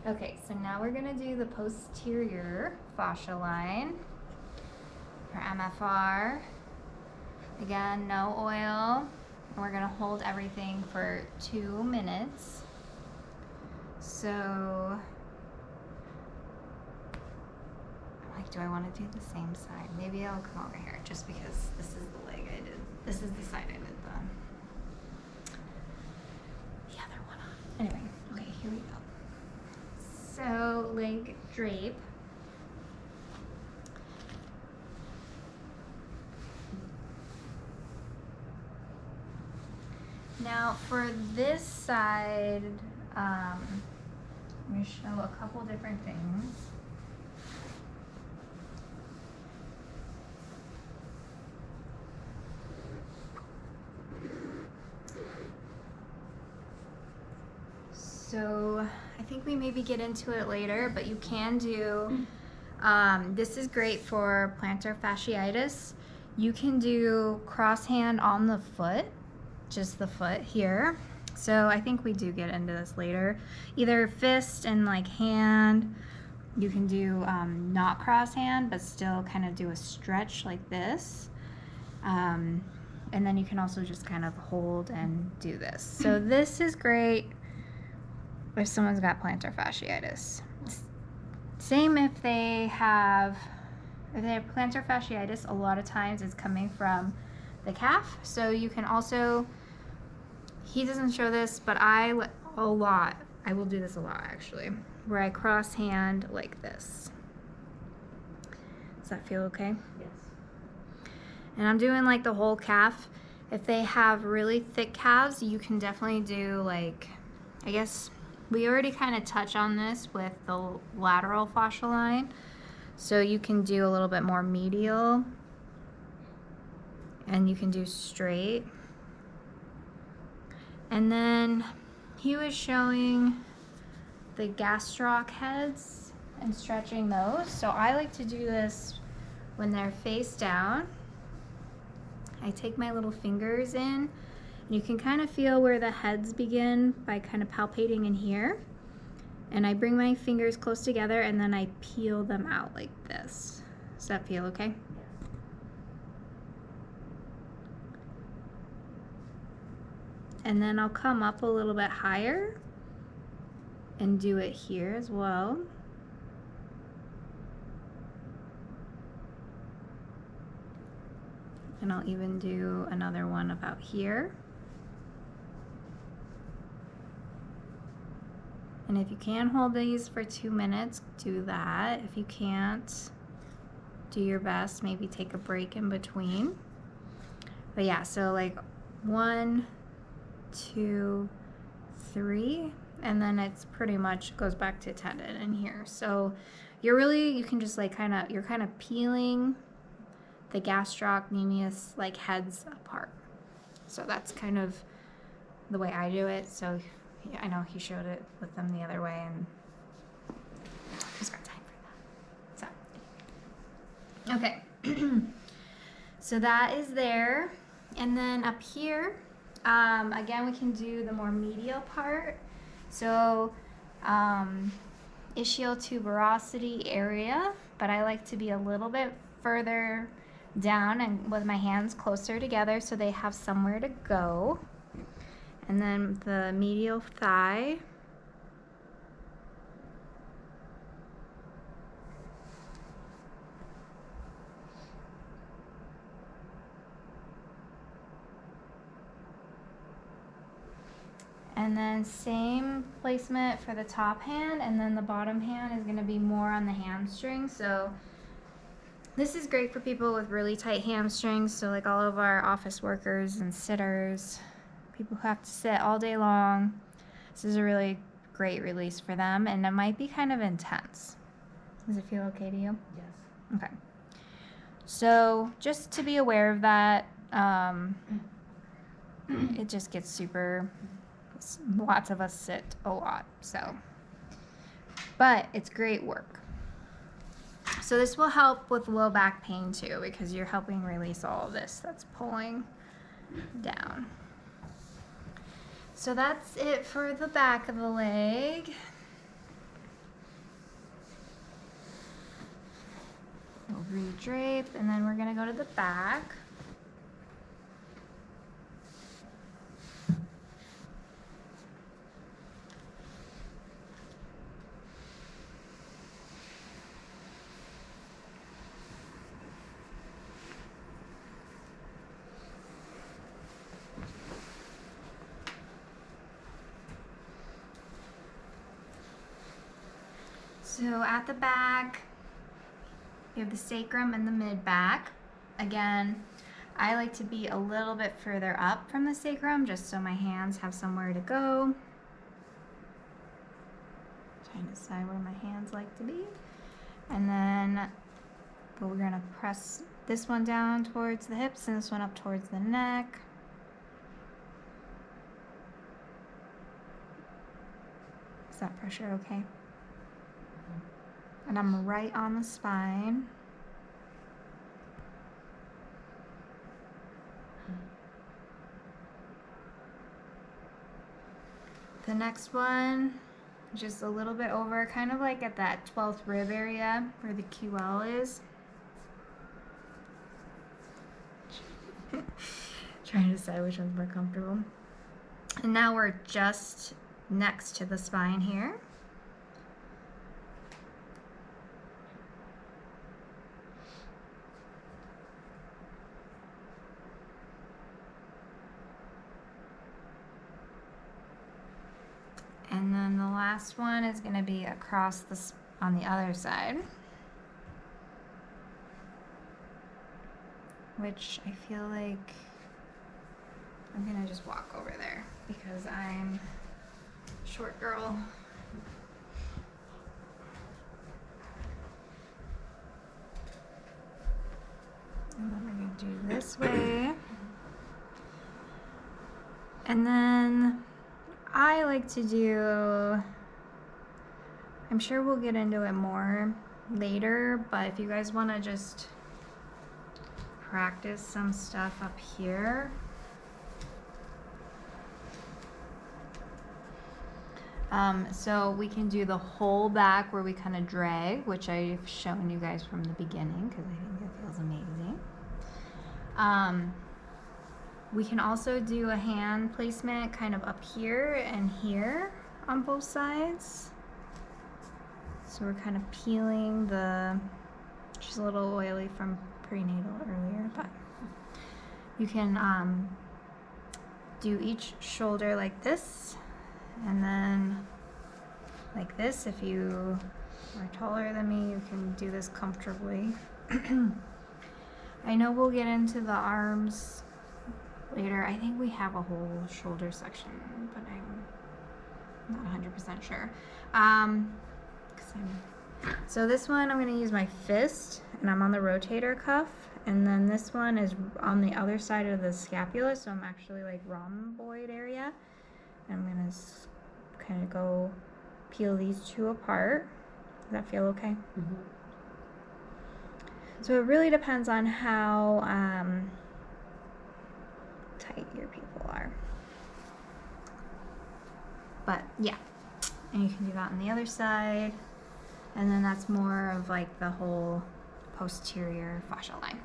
Okay, so now we're gonna do the posterior fascia line for MFR. Again, no oil. And we're gonna hold everything for 2 minutes. So, like, do I want to do the same side? Maybe I'll come over here just because this is the leg I did. This is the side I did the other one on. Anyway, okay, here we go. So, leg drape. Now, for this side, I'm going to show a couple different things. So I think we maybe get into it later, but you can do, this is great for plantar fasciitis. You can do cross hand on the foot, just the foot here. So I think we do get into this later. Either fist and like hand. You can do not cross hand, but still kind of do a stretch like this. And then you can also just kind of hold and do this. So this is great if someone's got plantar fasciitis. Same if they have plantar fasciitis, a lot of times it's coming from the calf. So you can also, he doesn't show this, but I will do this a lot actually, where I cross hand like this. Does that feel okay? Yes. And I'm doing like the whole calf. If they have really thick calves, you can definitely do like, I guess we already kind of touch on this with the lateral fascial line. So you can do a little bit more medial and you can do straight. And then he was showing the gastroc heads and stretching those. So I like to do this when they're face down. I take my little fingers in. You can kind of feel where the heads begin by kind of palpating in here. And I bring my fingers close together and then I peel them out like this. Does that feel okay? And then I'll come up a little bit higher and do it here as well. And I'll even do another one about here. And if you can hold these for 2 minutes, do that. If you can't, do your best. Maybe take a break in between. But yeah, so like 1, 2, 3, and then it's pretty much goes back to tendon in here. So you can just like you're kind of peeling the gastrocnemius like heads apart. So that's kind of the way I do it. So yeah, I know he showed it with them the other way, and who's got time for that? So, okay. So that is there. And then up here, again, we can do the more medial part. So, ischial tuberosity area, but I like to be a little bit further down and with my hands closer together so they have somewhere to go. And then the medial thigh. And then same placement for the top hand, and then the bottom hand is going to be more on the hamstring. So this is great for people with really tight hamstrings, so like all of our office workers and sitters, people who have to sit all day long. This is a really great release for them, and it might be kind of intense. Does it feel okay to you? Yes. Okay. So just to be aware of that, it just gets super, lots of us sit a lot, so. But it's great work. So this will help with low back pain too, because you're helping release all of this that's pulling down. So that's it for the back of the leg. drape, and then we're gonna go to the back. So at the back, you have the sacrum and the mid-back. Again, I like to be a little bit further up from the sacrum just so my hands have somewhere to go. Trying to decide where my hands like to be. And then we're gonna press this one down towards the hips and this one up towards the neck. Is that pressure okay? And I'm right on the spine. The next one, just a little bit over, kind of like at that 12th rib area where the QL is. Trying to decide which one's more comfortable. And now we're just next to the spine here. And then the last one is going to be across on the other side, which I feel like I'm going to just walk over there because I'm a short girl. And then we're going to do this way. And then I like to do, I'm sure we'll get into it more later, but if you guys want to just practice some stuff up here. So we can do the whole back where we kind of drag, which I've shown you guys from the beginning because I think it feels amazing. We can also do a hand placement kind of up here and here on both sides. So we're kind of peeling she's a little oily from prenatal earlier, but you can do each shoulder like this and then like this. If you are taller than me, you can do this comfortably. I know we'll get into the arms later. I think we have a whole shoulder section, but I'm not 100% sure. So this one I'm going to use my fist, and I'm on the rotator cuff, and then this one is on the other side of the scapula, so I'm actually like rhomboid area. And I'm going to kind of go peel these two apart. Does that feel okay? Mm-hmm. So it really depends on how tight your people are. But yeah, and you can do that on the other side. And then that's more of like the whole posterior fascial line.